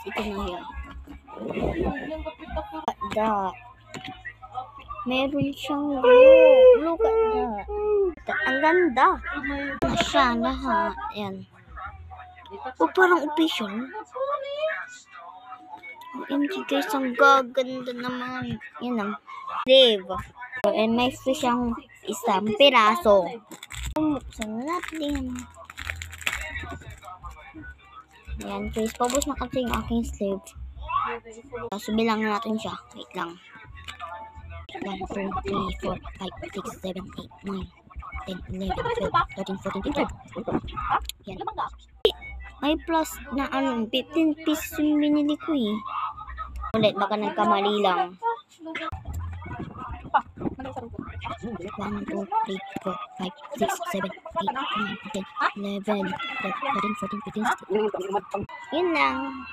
ito na yan. Meron siyang glue. Look at that. Ang ganda. Na siya lahat. Ayan. O parang official. OMG guys, ang gaganda naman. Yan ang sleeve. And may free siyang isang piraso. Buksan natin. Ayan guys, pabos na kasi yung aking sleeve. So bilang natin siya. Wait lang. 1, 2, 3, 4, 5, 6, 7, 8, 9, 10, 11, 12, 13, 14, 15. Yan. May plus na 15 pieces yung binili ko eh. Ulit, baka nagkamali lang. 1, 2, 3, 4, 5, 6, 7, 8, 9, 10, 11, 12, 13, 14, 15. Yun lang.